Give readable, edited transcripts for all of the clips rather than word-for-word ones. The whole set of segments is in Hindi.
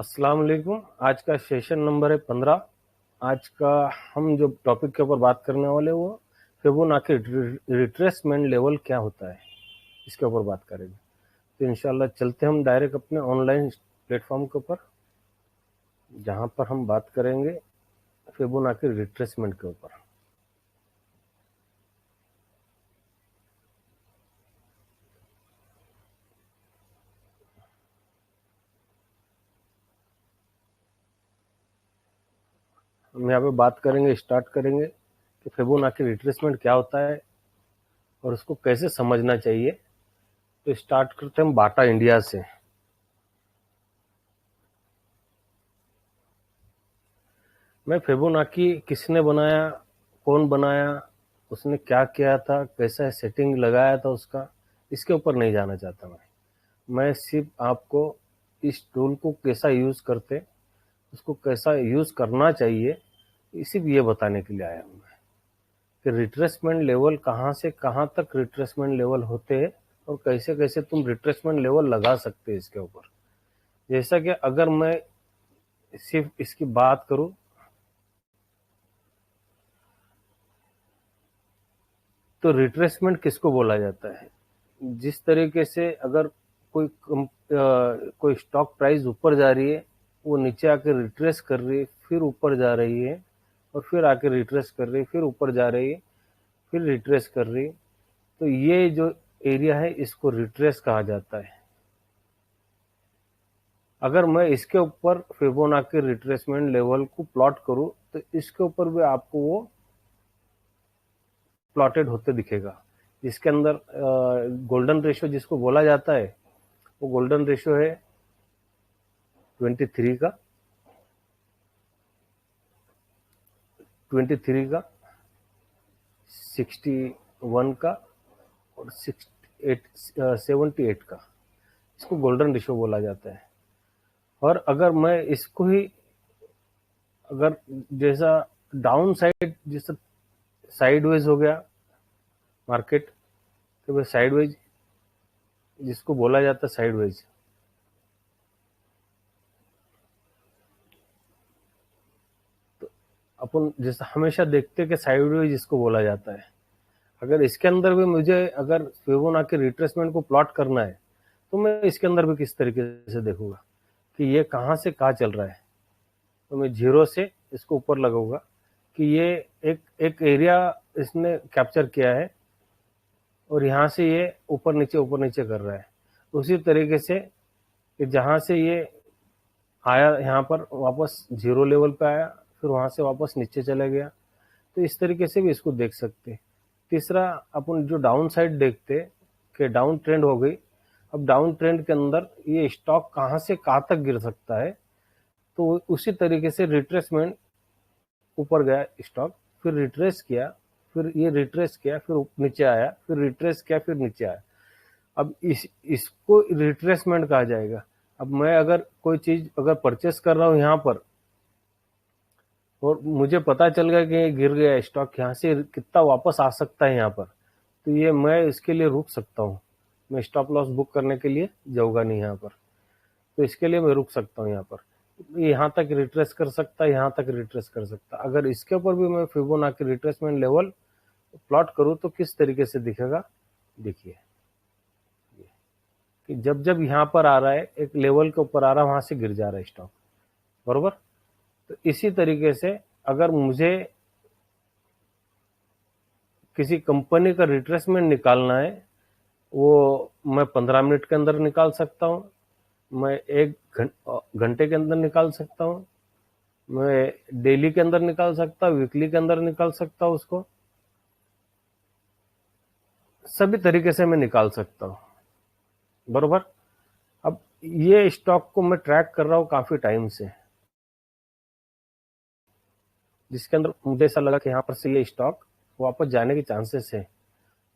अस्सलाम वालेकुम। आज का सेशन नंबर है 15। आज का हम जो टॉपिक के ऊपर बात करने वाले वो फिबोनाची रिट्रेसमेंट लेवल क्या होता है, इसके ऊपर बात करेंगे। तो इंशाल्लाह चलते हम डायरेक्ट अपने ऑनलाइन प्लेटफॉर्म के ऊपर, जहां पर हम बात करेंगे फिबोनाची रिट्रेसमेंट के ऊपर। हम यहाँ पे बात करेंगे, स्टार्ट करेंगे कि फिबोनाची रिट्रेसमेंट क्या होता है और उसको कैसे समझना चाहिए। तो स्टार्ट करते हैं हम बाटा इंडिया से। मैं फिबोनाची किसने बनाया, कौन बनाया, उसने क्या किया था, कैसा सेटिंग लगाया था उसका, इसके ऊपर नहीं जाना चाहता। मैं सिर्फ आपको इस टूल को कैसा यूज़ करते, उसको कैसा यूज़ करना चाहिए, सिर्फ ये बताने के लिए आया हूँ मैं कि रिट्रेसमेंट लेवल कहाँ से कहाँ तक रिट्रेसमेंट लेवल होते हैं और कैसे कैसे तुम रिट्रेसमेंट लेवल लगा सकते हैं इसके ऊपर। जैसा कि अगर मैं सिर्फ इसकी बात करूँ तो रिट्रेसमेंट किसको बोला जाता है। जिस तरीके से अगर कोई स्टॉक प्राइस ऊपर जा रही है, वो नीचे आके रिट्रेस कर रही है, फिर ऊपर जा रही है और फिर आके रिट्रेस कर रही है, फिर ऊपर जा रही है, फिर रिट्रेस कर रही है, तो ये जो एरिया है इसको रिट्रेस कहा जाता है। अगर मैं इसके ऊपर फिबोनाची रिट्रेसमेंट लेवल को प्लॉट करूं तो इसके ऊपर भी आपको वो प्लॉटेड होते दिखेगा, जिसके अंदर गोल्डन रेशियो जिसको बोला जाता है, वो गोल्डन रेशियो है 23 का, 23 का, 61 का और 68 78 का, इसको गोल्डन रेशियो बोला जाता है। और अगर मैं इसको ही अगर जैसा डाउन साइड, जैसा साइडवेज हो गया मार्केट, तो वह साइडवेज जिसको बोला जाता है साइडवेज, तो अपन जैसा हमेशा देखते हैं कि साइडवेज जिसको बोला जाता है, अगर इसके अंदर भी मुझे अगर फिबोनाची रिट्रेसमेंट को प्लॉट करना है तो मैं इसके अंदर भी किस तरीके से देखूंगा कि ये कहाँ से कहाँ चल रहा है। तो मैं जीरो से इसको ऊपर लगाऊंगा कि ये एक एक एरिया इसने कैप्चर किया है और यहाँ से ये ऊपर नीचे कर रहा है। उसी तरीके से कि जहाँ से ये आया यहाँ पर वापस जीरो लेवल पे आया, फिर वहाँ से वापस नीचे चला गया, तो इस तरीके से भी इसको देख सकते हैं। तीसरा, अपन जो डाउन साइड देखते कि डाउन ट्रेंड हो गई, अब डाउन ट्रेंड के अंदर ये स्टॉक कहाँ से कहाँ तक गिर सकता है, तो उसी तरीके से रिट्रेसमेंट, ऊपर गया स्टॉक, फिर रिट्रेस किया, फिर ये रिट्रेस किया, फिर नीचे आया, फिर रिट्रेस किया, फिर नीचे आया। अब इसको रिट्रेसमेंट कहा जाएगा। अब मैं अगर कोई चीज अगर परचेस कर रहा हूँ यहाँ पर और मुझे पता चल गया कि ये गिर गया स्टॉक, यहाँ से कितना वापस आ सकता है यहाँ पर, तो ये मैं इसके लिए रुक सकता हूँ। मैं स्टॉप लॉस बुक करने के लिए जाऊंगा नहीं यहाँ पर, तो इसके लिए मैं रुक सकता हूँ यहाँ पर। यहाँ तक रिट्रेस कर सकता है, यहाँ तक रिट्रेस कर सकता। अगर इसके ऊपर भी मैं फिबोनाची रिट्रेसमेंट लेवल प्लॉट करूँ तो किस तरीके से दिखेगा, देखिए कि जब जब यहाँ पर आ रहा है, एक लेवल के ऊपर आ रहा है, वहां से गिर जा रहा है स्टॉक, बरोबर। तो इसी तरीके से अगर मुझे किसी कंपनी का रिट्रेसमेंट निकालना है, वो मैं 15 मिनट के अंदर निकाल सकता हूँ, मैं एक घंटे के अंदर निकाल सकता हूँ, मैं डेली के अंदर निकाल सकता हूँ, वीकली के अंदर निकाल सकता हूँ, उसको सभी तरीके से मैं निकाल सकता हूँ, बरोबर। अब ये स्टॉक को मैं ट्रैक कर रहा हूँ काफी टाइम से, जिसके अंदर मुझे ऐसा लगा कि यहाँ पर से ये स्टॉक वापस जाने के चांसेस है,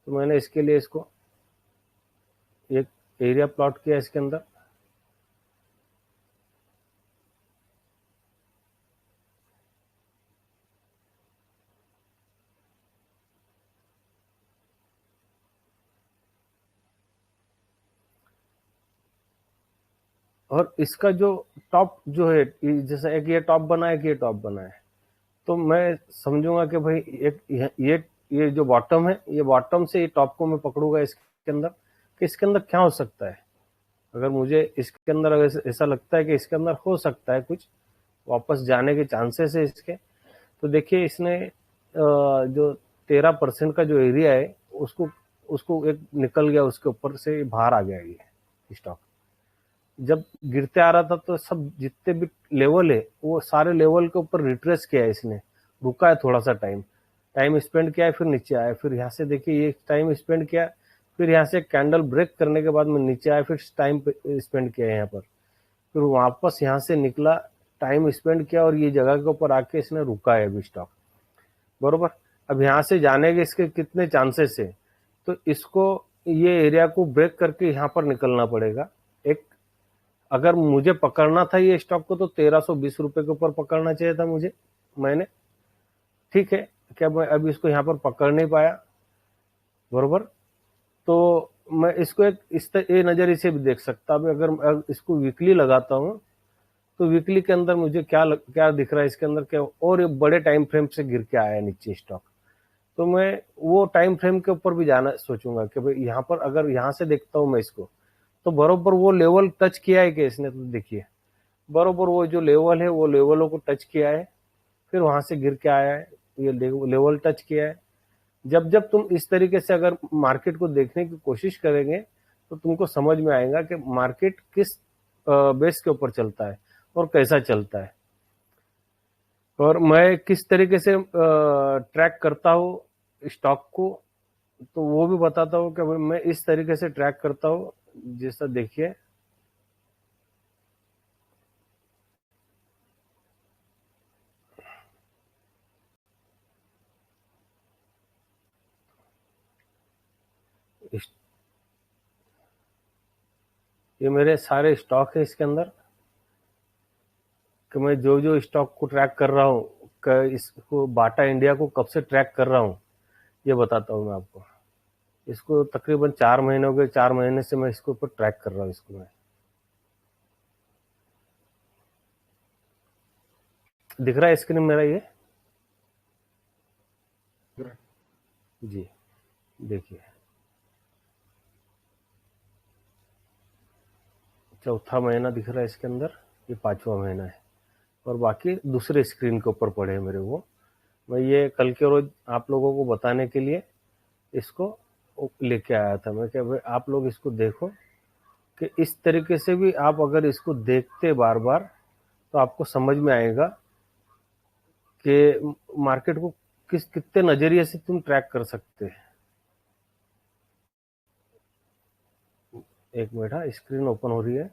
तो मैंने इसके लिए इसको एक एरिया प्लॉट किया इसके अंदर। और इसका जो टॉप जो है, जैसे एक ये टॉप बना है, एक ये टॉप बना है, तो मैं समझूंगा कि भाई एक ये जो बॉटम है, ये बॉटम से ये टॉप को मैं पकड़ूंगा इसके अंदर, कि इसके अंदर क्या हो सकता है। अगर मुझे इसके अंदर अगर ऐसा लगता है कि इसके अंदर हो सकता है कुछ वापस जाने के चांसेस है इसके, तो देखिए इसने जो 13% का जो एरिया है उसको उसको एक निकल गया, उसके ऊपर से बाहर आ गया ये स्टॉक। जब गिरते आ रहा था तो सब जितने भी लेवल है वो सारे लेवल के ऊपर रिट्रेस किया है इसने, रुका है थोड़ा सा टाइम स्पेंड किया है, फिर नीचे आया, फिर यहाँ से देखिए ये टाइम स्पेंड किया, फिर यहाँ से कैंडल ब्रेक करने के बाद में नीचे आया, फिर टाइम स्पेंड किया यहाँ पर, फिर वापस यहाँ से निकला, टाइम स्पेंड किया, और ये जगह के ऊपर आके इसने रुका है अभी स्टॉक, बरोबर। अब यहाँ से जाने के इसके कितने चांसेस है, तो इसको ये एरिया को ब्रेक करके यहाँ पर निकलना पड़ेगा। एक अगर मुझे पकड़ना था ये स्टॉक को तो 1320 रुपए के ऊपर पकड़ना चाहिए था मुझे, मैंने, ठीक है, क्या मैं अभी इसको यहाँ पर पकड़ नहीं पाया, बरोबर। तो मैं इसको ये नजरिए से भी देख सकता हूँ। अगर इसको वीकली लगाता हूँ तो वीकली के अंदर मुझे क्या दिख रहा है इसके अंदर, क्या और ये बड़े टाइम फ्रेम से गिर के आया नीचे स्टॉक, तो मैं वो टाइम फ्रेम के ऊपर भी जाना सोचूंगा कि भाई यहाँ पर अगर यहाँ से देखता हूँ मैं इसको, तो बरोबर वो लेवल टच किया है कि इसने, तो देखिए बरोबर वो जो लेवल है वो लेवलों को टच किया है, फिर वहां से गिर के आया है, ये लेवल टच किया है। जब जब तुम इस तरीके से अगर मार्केट को देखने की कोशिश करेंगे तो तुमको समझ में आएगा कि मार्केट किस बेस के ऊपर चलता है और कैसा चलता है, और मैं किस तरीके से ट्रैक करता हूँ स्टॉक को, तो वो भी बताता हूँ कि मैं इस तरीके से ट्रैक करता हूँ। जैसा देखिए ये मेरे सारे स्टॉक है इसके अंदर, कि मैं जो जो स्टॉक को ट्रैक कर रहा हूँ, इसको बाटा इंडिया को कब से ट्रैक कर रहा हूँ ये बताता हूँ मैं आपको। इसको तकरीबन 4 महीने हो गए, 4 महीने से मैं इसको ऊपर ट्रैक कर रहा हूँ इसको मैं। दिख रहा है स्क्रीन मेरा ये? जी देखिए, चौथा महीना दिख रहा है इसके अंदर, ये 5वां महीना है, और बाकी दूसरे स्क्रीन के ऊपर पड़े हैं मेरे वो। मैं ये कल के रोज आप लोगों को बताने के लिए इसको लेके आया था मैं, क्या भाई आप लोग इसको देखो कि इस तरीके से भी आप अगर इसको देखते बार बार तो आपको समझ में आएगा कि मार्केट को कितने नजरिए से तुम ट्रैक कर सकते हैं। एक मिनट, स्क्रीन ओपन हो रही है।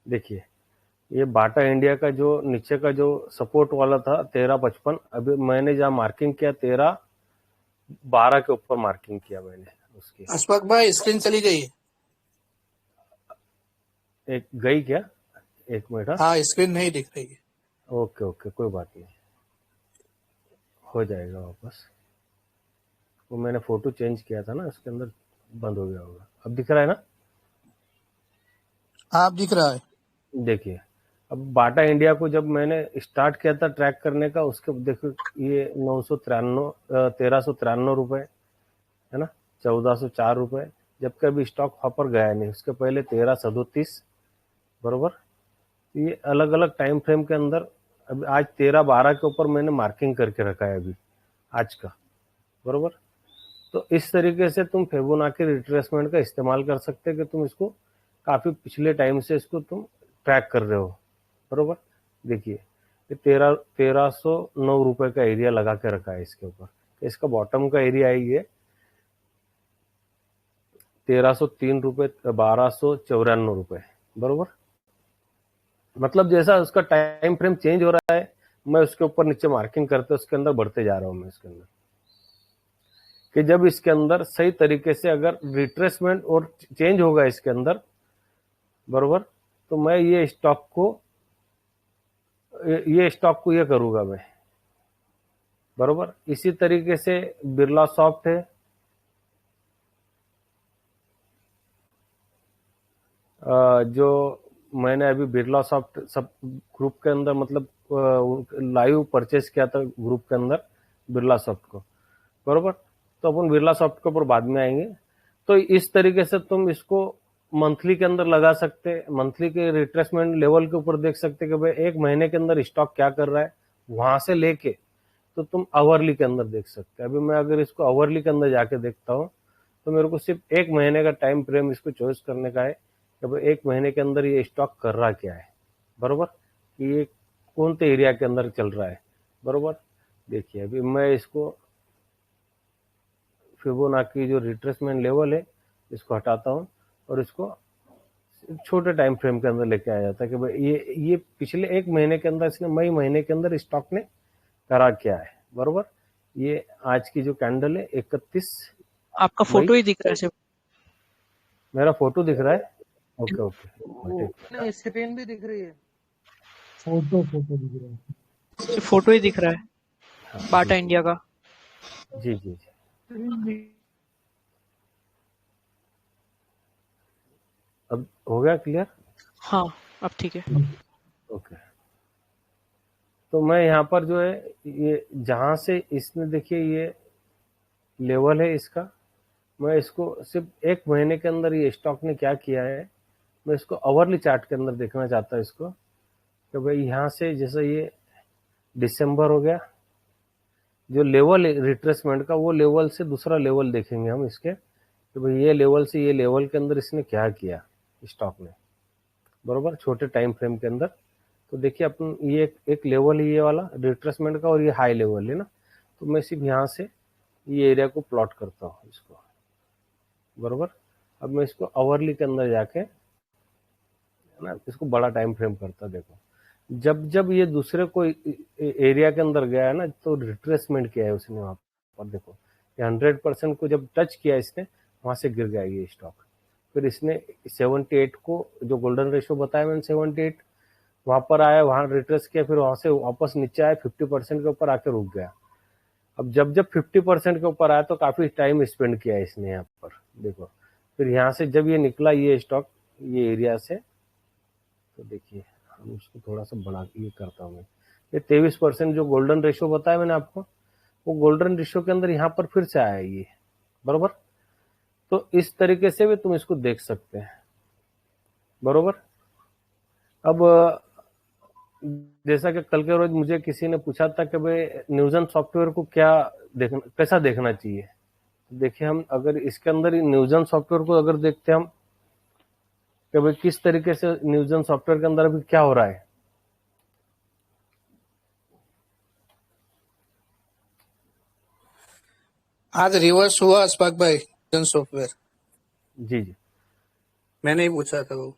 देखिए ये बाटा इंडिया का जो नीचे का जो सपोर्ट वाला था 13.55, अभी मैंने जहाँ मार्किंग किया 13.12 के ऊपर मार्किंग किया मैंने उसकी। अशफाक भाई स्क्रीन चली गई। एक गई क्या? एक मिनट, हाँ स्क्रीन नहीं दिख रही है। ओके ओके, कोई बात नहीं, हो जाएगा वापस। वो मैंने फोटो चेंज किया था ना, उसके अंदर बंद हो गया होगा। अब दिख रहा है ना? हाँ अब दिख रहा है। देखिए अब बाटा इंडिया को जब मैंने स्टार्ट किया था ट्रैक करने का, उसके देखो ये 1393 रुपए है ना, 1404 रुपए, जबकि अभी स्टॉक वहां पर गया नहीं। उसके पहले 1337, बरोबर। ये अलग अलग टाइम फ्रेम के अंदर, अभी आज 13.12 के ऊपर मैंने मार्किंग करके रखा है अभी आज का, बरोबर। तो इस तरीके से तुम फिबोनाची रिट्रेसमेंट का इस्तेमाल कर सकते हैं कि तुम इसको काफी पिछले टाइम से इसको तुम ट्रैक कर रहे हो, बरोबर। देखिए ये 1309 रुपए का एरिया लगा के रखा है इसके ऊपर, इसका बॉटम का एरिया है ये 1303 रुपए, 1294 रुपए, बरोबर। मतलब जैसा उसका टाइम फ्रेम चेंज हो रहा है, मैं उसके ऊपर नीचे मार्किंग करते उसके अंदर बढ़ते जा रहा हूं मैं इसके अंदर, कि जब इसके अंदर सही तरीके से अगर रिट्रेसमेंट और चेंज होगा इसके अंदर, बरोबर, तो मैं ये स्टॉक को ये करूंगा मैं, बरोबर। इसी तरीके से बिरला सॉफ्ट है, जो मैंने अभी बिरला सॉफ्ट सब ग्रुप के अंदर मतलब लाइव परचेस किया था ग्रुप के अंदर बिरला सॉफ्ट को, बरोबर। तो अपन बिरला सॉफ्ट के ऊपर बाद में आएंगे। तो इस तरीके से तुम इसको मंथली के अंदर लगा सकते, मंथली के रिट्रेसमेंट लेवल के ऊपर देख सकते कि भाई एक महीने के अंदर स्टॉक क्या कर रहा है, वहां से लेके तो तुम आवरली के अंदर देख सकते हैं। अभी मैं अगर इसको आवरली के अंदर जाके देखता हूँ तो मेरे को सिर्फ एक महीने का टाइम फ्रेम इसको चॉइस करने का है कि भाई एक महीने के अंदर ये स्टॉक कर रहा क्या है, बरोबर, कि ये कौन से एरिया के अंदर चल रहा है, बरोबर। देखिए अभी मैं इसको फिबोनाची जो रिट्रेसमेंट लेवल है इसको हटाता हूँ और इसको छोटे टाइम फ्रेम के अंदर लेके आया जाता है कि भाई ये पिछले एक महीने के अंदर इसने मई महीने के अंदर स्टॉक ने करा क्या है, बरोबर। ये आज की जो कैंडल है 31 आपका मई। फोटो ही दिख रहा है सिर्फ। मेरा फोटो दिख रहा है, ओके ओके। नहीं, स्क्रीन भी दिख रही है। फोटो दिख रहा है। सिर्फ फोटो ही दिख रहा है हाँ, बाटा इंडिया का। जी जी जी। अब हो गया क्लियर? हाँ अब ठीक है। ओके। तो मैं यहाँ पर जो है ये जहां से इसने देखिए ये लेवल है इसका, मैं इसको सिर्फ एक महीने के अंदर ये स्टॉक ने क्या किया है मैं इसको आवरली चार्ट के अंदर देखना चाहता हूँ इसको कि भाई यहाँ से जैसे ये दिसंबर हो गया, जो लेवल है रिट्रेसमेंट का वो लेवल से दूसरा लेवल देखेंगे हम इसके कि भाई ये लेवल से ये लेवल के अंदर इसने क्या किया स्टॉक ने, बरोबर, छोटे टाइम फ्रेम के अंदर। तो देखिए अपन ये एक लेवल है ये वाला रिट्रेसमेंट का और ये हाई लेवल है ना, तो मैं सिर्फ यहाँ से ये एरिया को प्लॉट करता हूँ इसको, बरोबर। अब मैं इसको आवरली के अंदर जाके है ना इसको बड़ा टाइम फ्रेम करता, देखो जब जब ये दूसरे कोई एरिया के अंदर गया है ना तो रिट्रेसमेंट किया है उसने वहां पर, देखो ये 100% को जब टच किया इसने वहां से गिर गया ये स्टॉक। फिर इसने 78 को जो गोल्डन रेशियो बताया मैंने 78 वहां पर आया, वहां रिट्रेस किया, फिर वहां से वापस नीचे आया 50% के ऊपर आके रुक गया। अब जब जब 50% के ऊपर आया तो काफी टाइम स्पेंड किया इसने यहाँ पर, देखो। फिर यहाँ से जब ये निकला ये स्टॉक ये एरिया से, तो देखिए हम उसको थोड़ा सा बड़ा ये करता हूँ मैं, ये 23% जो गोल्डन रेशियो बताया मैंने आपको वो गोल्डन रेशियो के अंदर यहाँ पर फिर से आया ये, बरोबर। तो इस तरीके से भी तुम इसको देख सकते हैं, बरोबर। अब जैसा कि कल के रोज मुझे किसी ने पूछा था कि भाई न्यूजन सॉफ्टवेयर को क्या देखना, कैसा देखना चाहिए। देखिए हम अगर इसके अंदर न्यूजन सॉफ्टवेयर को अगर देखते हैं हम कि भाई किस तरीके से न्यूजन सॉफ्टवेयर के अंदर अभी क्या हो रहा है, आज रिवर्स हुआ अस्पाक भाई जन सॉफ्टवेयर। जी जी। मैंने ही पूछा था वो।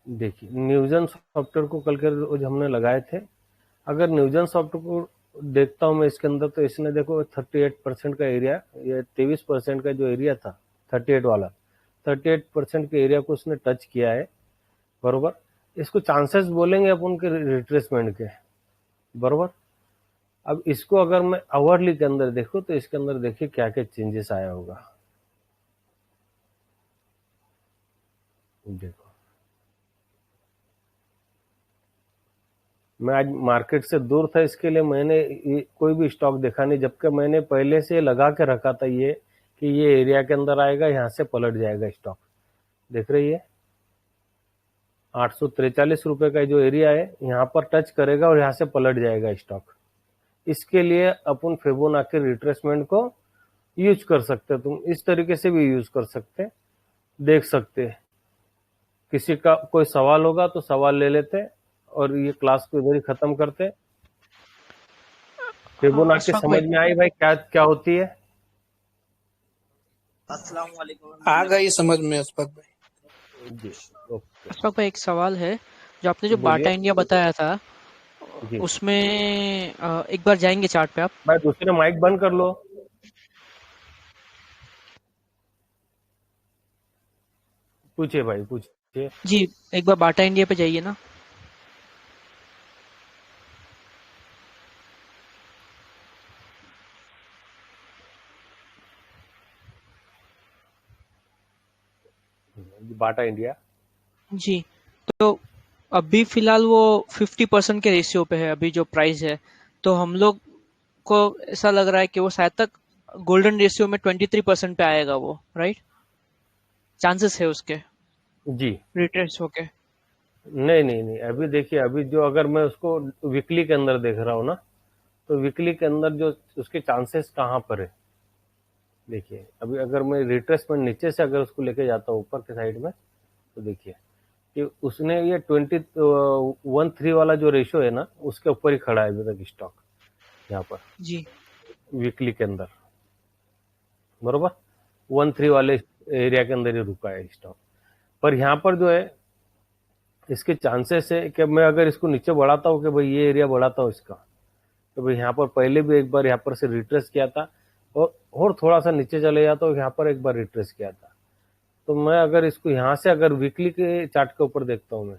देखिए न्यूजन सॉफ्टवेयर को कल के रोज हमने लगाए थे, अगर न्यूजन सॉफ्टवेयर को देखता हूं मैं इसके अंदर तो इसने देखो 38% का एरिया, ये 23% का जो एरिया था 38 वाला 38% के एरिया को उसने टच किया है, बरोबर। इसको चांसेस बोलेंगे अपन के रिट्रेसमेंट के, बरोबर। अब इसको अगर मैं आवरली के अंदर देखूं तो इसके अंदर देखिए क्या क्या चेंजेस आया होगा, देखो। मैं आज मार्केट से दूर था इसके लिए मैंने कोई भी स्टॉक देखा नहीं, जबकि मैंने पहले से लगा के रखा था ये कि ये एरिया के अंदर आएगा यहाँ से पलट जाएगा स्टॉक, देख रही है 843 रुपए का जो एरिया है यहाँ पर टच करेगा और यहाँ से पलट जाएगा स्टॉक। इसके लिए अपन फिबोनाची रिट्रेसमेंट को यूज कर सकते, तुम इस तरीके से भी यूज कर सकते, देख सकते। किसी का कोई सवाल होगा तो सवाल ले लेते और ये क्लास को इधर ही खत्म करते। फिबोनाची अशफाक समझ भाई, में आई भाई क्या क्या होती है? आ गई समझ में अस्पाक भाई। जी ओके। अशफाक भाई एक सवाल है, जो आपने जो बोलिए। बाटा इंडिया बताया था जी उसमें एक बार जाएंगे चार्ट पे आप? भाई दूसरे माइक बंद कर लो। पूछिए भाई पूछिए। जी एक बार बाटा इंडिया पे जाइए ना। Bata India. जी। तो अभी फिलहाल वो 50% के रेशियो पे है अभी जो प्राइस है, तो हम लोग को ऐसा लग रहा है कि वो शायद तक गोल्डन रेशियो में 23% पे आएगा वो, राइट? चांसेस है उसके जी रिट्रेस होके। नहीं नहीं नहीं, अभी देखिए, अभी जो अगर मैं उसको वीकली के अंदर देख रहा हूँ ना, तो वीकली के अंदर जो उसके चांसेस कहाँ पर है, देखिए अभी अगर मैं रिट्रेसमेंट नीचे से अगर उसको लेके जाता हूँ ऊपर के साइड में, तो देखिए कि उसने ये 21 वाला जो रेशियो है ना, उसके ऊपर ही खड़ा है अभी तक स्टॉक यहाँ पर जी। वीकली के अंदर, बरोबर 13 वाले एरिया के अंदर ही रुका है स्टॉक। पर यहाँ पर जो है इसके चांसेस है कि मैं अगर इसको नीचे बढ़ाता हूँ कि भाई ये एरिया बढ़ाता हूँ इसका, तो भाई यहाँ पर पहले भी एक बार यहाँ पर से रिट्रेस किया था, और थोड़ा सा नीचे चले जाता हूँ, यहाँ पर एक बार रिट्रेस किया था। तो मैं अगर इसको यहाँ से अगर वीकली के चार्ट के ऊपर देखता हूँ मैं,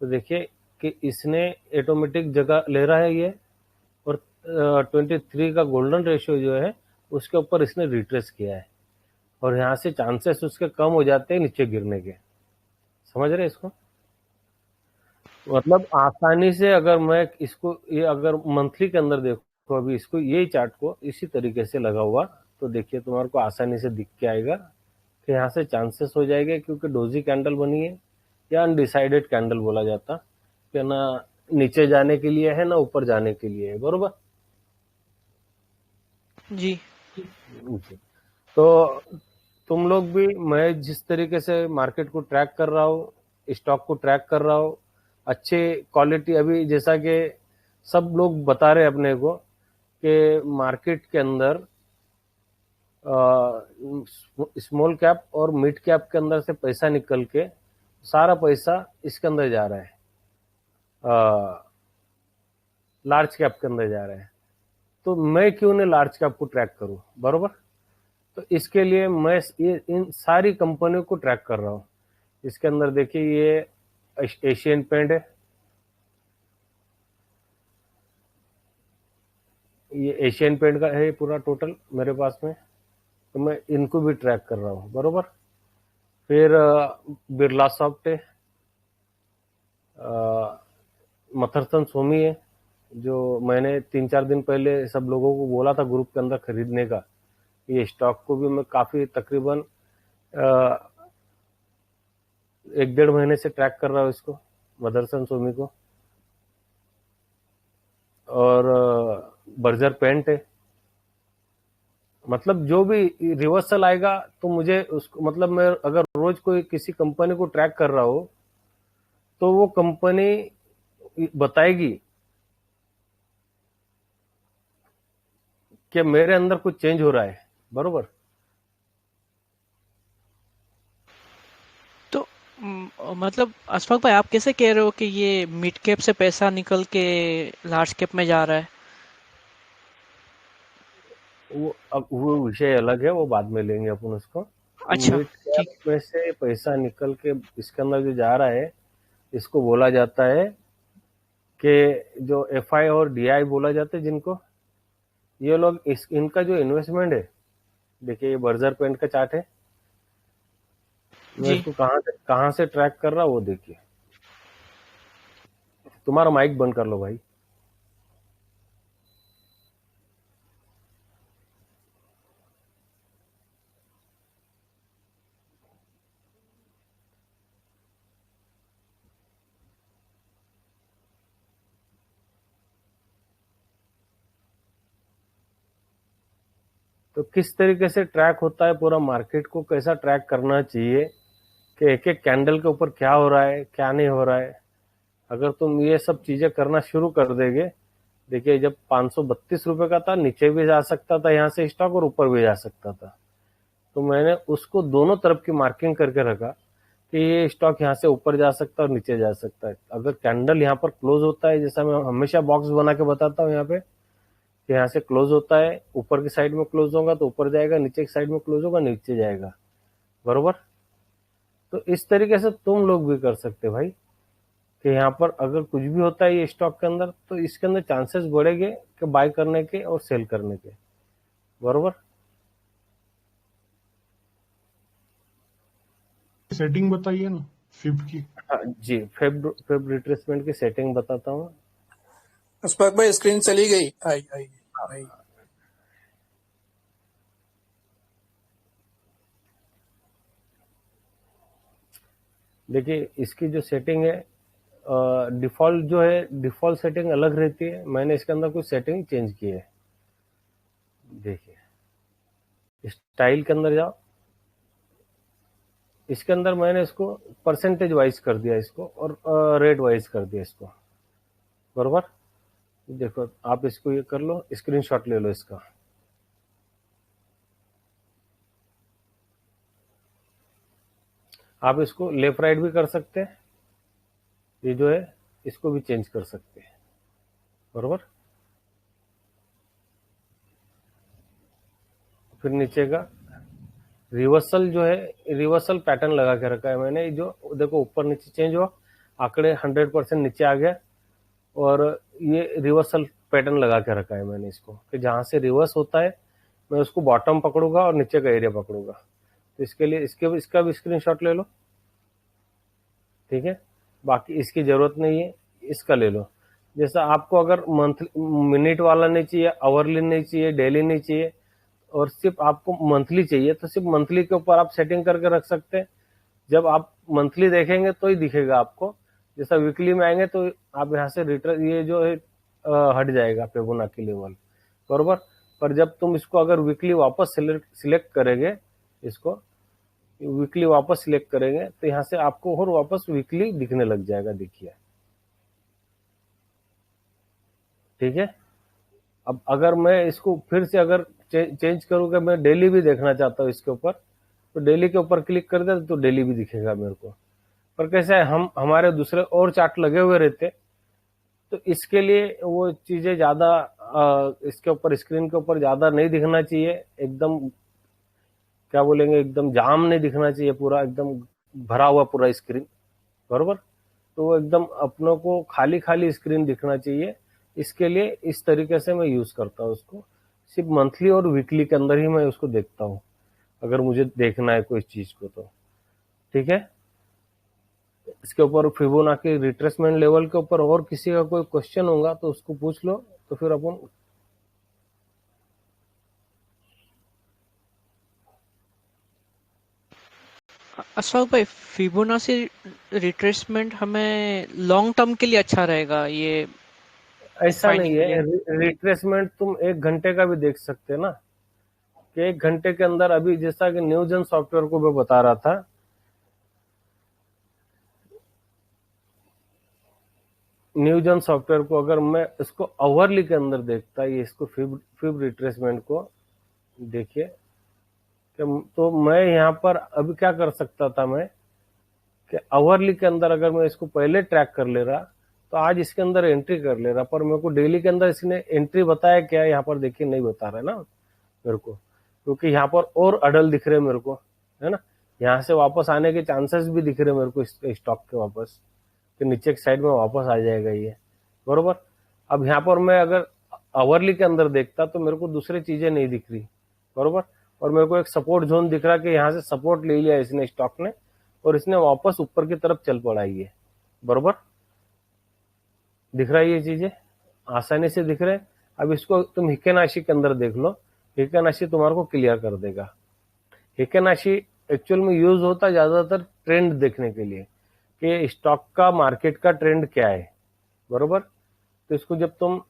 तो देखिए कि इसने ऑटोमेटिक जगह ले रहा है ये, और 23 का गोल्डन रेशियो जो है उसके ऊपर इसने रिट्रेस किया है, और यहाँ से चांसेस उसके कम हो जाते हैं नीचे गिरने के। समझ रहे हैं इसको? मतलब आसानी से अगर मैं इसको ये अगर मंथली के अंदर देखो, अभी इसको यही चार्ट को इसी तरीके से लगा हुआ, तो देखिए तुम्हारे को आसानी से दिख के आएगा कि यहाँ से चांसेस हो जाएंगे, क्योंकि डोजी कैंडल बनी है, या अनडिसाइडेड कैंडल बोला जाता कि ना नीचे जाने के लिए है ना ऊपर जाने के लिए है, बरोबर। जी। जी। तो तुम लोग भी, मैं जिस तरीके से मार्केट को ट्रैक कर रहा हूँ, स्टॉक को ट्रैक कर रहा हूँ, अच्छे क्वालिटी, अभी जैसा कि सब लोग बता रहे अपने को कि मार्केट के अंदर स्मॉल कैप और मिड कैप के अंदर से पैसा निकल के सारा पैसा इसके अंदर जा रहा है, लार्ज कैप के अंदर जा रहा है। तो मैं क्यों नहीं लार्ज कैप को ट्रैक करूं, बरोबर। तो इसके लिए मैं ये इन सारी कंपनियों को ट्रैक कर रहा हूं। इसके अंदर देखिए ये एशियन पेंट है, ये एशियन पेंट का है पूरा टोटल मेरे पास में, तो मैं इनको भी ट्रैक कर रहा हूँ, बरोबर। फिर बिरला सॉफ्ट है, मथरसन सोमी है, जो मैंने 3-4 दिन पहले सब लोगों को बोला था ग्रुप के अंदर खरीदने का। ये स्टॉक को भी मैं काफी तकरीबन 1-1.5 महीने से ट्रैक कर रहा हूँ इसको, मदरसन सोमी को। और बर्जर पेंट है, मतलब जो भी रिवर्सल आएगा तो मुझे उसको, मतलब मैं अगर रोज कोई किसी कंपनी को ट्रैक कर रहा हूँ तो वो कंपनी बताएगी कि मेरे अंदर कुछ चेंज हो रहा है, बरोबर। तो मतलब अशफाक भाई, आप कैसे कह रहे हो कि ये मिड कैप से पैसा निकल के लार्ज कैप में जा रहा है? वो अब वो विषय अलग है, वो बाद में लेंगे अपन उसको। तो अच्छा, मिड कैप ठीक। में से पैसा निकल के इसके अंदर जो जा रहा है, इसको बोला जाता है कि जो एफआई और डीआई बोला जाता है जिनको, ये लोग इनका जो इन्वेस्टमेंट है, देखिए ये बर्जर पेंट का चार्ट है, मैं जी। इसको कहाँ से ट्रैक कर रहा हूँ वो देखिए। तुम्हारा माइक बंद कर लो भाई। तो किस तरीके से ट्रैक होता है पूरा मार्केट को, कैसा ट्रैक करना चाहिए कि एक एक कैंडल के ऊपर क्या हो रहा है क्या नहीं हो रहा है। अगर तुम ये सब चीजें करना शुरू कर देगे, देखिए जब 532 रुपए का था, नीचे भी जा सकता था यहाँ से स्टॉक, और ऊपर भी जा सकता था। तो मैंने उसको दोनों तरफ की मार्किंग करके रखा कि ये स्टॉक यहाँ से ऊपर जा सकता है और नीचे जा सकता है। अगर कैंडल यहाँ पर क्लोज होता है, जैसा मैं हमेशा बॉक्स बना के बताता हूँ यहाँ पे, कि यहाँ से क्लोज होता है, ऊपर की साइड में क्लोज होगा तो ऊपर जाएगा, नीचे की साइड में क्लोज होगा नीचे जाएगा, बरोबर। तो इस तरीके से तुम लोग भी कर सकते भाई, कि यहाँ पर अगर कुछ भी होता है ये स्टॉक के अंदर, तो इसके अंदर चांसेस बढ़ेंगे कि बाय करने के और सेल करने के, बरोबर। सेटिंग बताइए ना फिब की। हाँ जी, फेब रिट्रेसमेंट की सेटिंग बताता हूँ। अस्पक भाई स्क्रीन चली गई। आई आई आई। देखिए इसकी जो सेटिंग है, डिफ़ॉल्ट जो है, डिफ़ॉल्ट सेटिंग अलग रहती है। मैंने इसके अंदर कुछ सेटिंग चेंज की है। देखिए स्टाइल के अंदर जाओ, इसके अंदर मैंने इसको परसेंटेज वाइज कर दिया इसको, और रेट वाइज कर दिया इसको, बरोबर। देखो आप इसको ये कर लो, स्क्रीनशॉट ले लो इसका। आप इसको लेफ्ट राइट भी कर सकते हैं, ये जो है इसको भी चेंज कर सकते हैं, बरोबर। फिर नीचे का रिवर्सल जो है, रिवर्सल पैटर्न लगा के रखा है मैंने। जो देखो ऊपर नीचे चेंज हुआ, आंकड़े 100% नीचे आ गया, और ये रिवर्सल पैटर्न लगा के रखा है मैंने इसको, कि जहां से रिवर्स होता है मैं उसको बॉटम पकड़ूंगा और नीचे का एरिया पकड़ूंगा। तो इसके लिए इसका भी स्क्रीनशॉट ले लो, ठीक है। बाकी इसकी जरूरत नहीं है, इसका ले लो। जैसा आपको अगर मिनट वाला नहीं चाहिए, आवरली नहीं चाहिए, डेली नहीं चाहिए, और सिर्फ आपको मंथली चाहिए, तो सिर्फ मंथली के ऊपर आप सेटिंग करके रख सकते हैं। जब आप मंथली देखेंगे तो ही दिखेगा आपको। जैसा वीकली में आएंगे तो आप यहाँ से रिटर्न ये जो है हट जाएगा फिबोनाची लेवल, बरोबर। पर जब तुम इसको अगर वीकली वापस सिलेक्ट करेंगे, इसको वीकली वापस सिलेक्ट करेंगे, तो यहाँ से आपको और वापस वीकली दिखने लग जाएगा। देखिए, ठीक है। अब अगर मैं इसको फिर से अगर चेंज करूंगा, मैं डेली भी देखना चाहता हूँ इसके ऊपर, तो डेली के ऊपर क्लिक कर दे तो डेली भी दिखेगा मेरे को। पर कैसा है, हमारे दूसरे और चार्ट लगे हुए रहते, तो इसके लिए वो चीजें ज्यादा इसके ऊपर स्क्रीन के ऊपर ज्यादा नहीं दिखना चाहिए। एकदम क्या बोलेंगे, एकदम जाम नहीं दिखना चाहिए, पूरा एकदम भरा हुआ पूरा स्क्रीन, बरोबर। तो वो एकदम अपनों को खाली खाली स्क्रीन दिखना चाहिए। इसके लिए इस तरीके से मैं यूज करता हूँ उसको। सिर्फ मंथली और वीकली के अंदर ही मैं उसको देखता हूँ, अगर मुझे देखना है कोई चीज को तो, ठीक है। इसके ऊपर फिबोनाची रिट्रेसमेंट लेवल के ऊपर और किसी का कोई क्वेश्चन होगा तो उसको पूछ लो, तो फिर अपन अशोक भाई, फिबोनाची रिट्रेसमेंट हमें लॉन्ग टर्म के लिए अच्छा रहेगा ये ऐसा नहीं फाइंडिंग के है। लिए? रिट्रेसमेंट तुम 1 घंटे का भी देख सकते हैं ना, कि 1 घंटे के अंदर, अभी जैसा कि न्यूजन सॉफ्टवेयर को मैं बता रहा था, न्यूजन सॉफ्टवेयर को अगर मैं इसको आवरली के अंदर देखता, ये इसको फिब रिट्रेसमेंट को देखिए, तो मैं यहाँ पर अभी क्या कर सकता था मैं, कि आवरली के अंदर अगर मैं इसको पहले ट्रैक कर ले रहा, तो आज इसके अंदर एंट्री कर ले रहा, पर मेरे को डेली के अंदर इसने एंट्री बताया क्या है, यहाँ पर देखिए नहीं बता रहा है ना मेरे को, क्योंकि यहाँ पर और अडल दिख रहे मेरे को, है ना। यहाँ से वापस आने के चांसेस भी दिख रहे मेरे को स्टॉक के वापस, कि नीचे की साइड में वापस आ जाएगा ये, बरोबर। अब यहाँ पर मैं अगर आवरली के अंदर देखता तो मेरे को दूसरी चीजें नहीं दिख रही, बरोबर। और मेरे को एक सपोर्ट जोन दिख रहा कि यहाँ से सपोर्ट ले लिया इसने स्टॉक ने, और इसने वापस ऊपर की तरफ चल पड़ा ये, बरोबर। दिख रहा है ये चीजें, आसानी से दिख रहे हैं। अब इसको तुम हिकेनाशी के अंदर देख लो, हिकेनाशी तुम्हारे को क्लियर कर देगा। हिकेनाशी एक्चुअल में यूज होता है ज्यादातर ट्रेंड देखने के लिए, कि स्टॉक का मार्केट का ट्रेंड क्या है, बरोबर। तो इसको जब तुम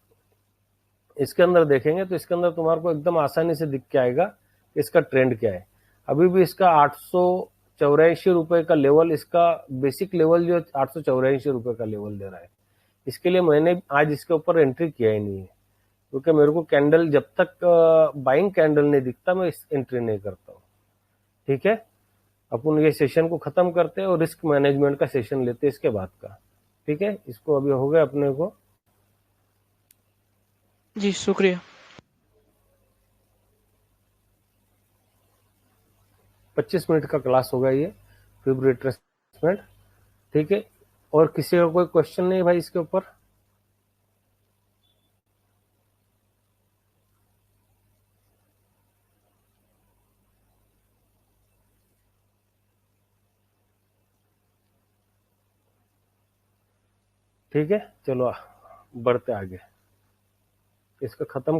इसके अंदर देखेंगे तो इसके अंदर तुम्हारे को एकदम आसानी से दिख के आएगा कि इसका ट्रेंड क्या है। अभी भी इसका 884 रुपए का लेवल, इसका बेसिक लेवल जो 884 रुपए का लेवल दे रहा है। इसके लिए मैंने आज इसके ऊपर एंट्री किया ही नहीं है, क्योंकि मेरे को कैंडल जब तक बाइंग कैंडल नहीं दिखता मैं एंट्री नहीं करता हूँ, ठीक है। अपन ये सेशन को खत्म करते हैं और रिस्क मैनेजमेंट का सेशन लेते हैं इसके बाद का, ठीक है। इसको अभी हो गया अपने को जी शुक्रिया। 25 मिनट का क्लास होगा ये फिब रिट्रेसमेंट, ठीक है। और किसी का कोई क्वेश्चन नहीं भाई इसके ऊपर? ठीक है, चलो बढ़ते आगे। इसका खत्म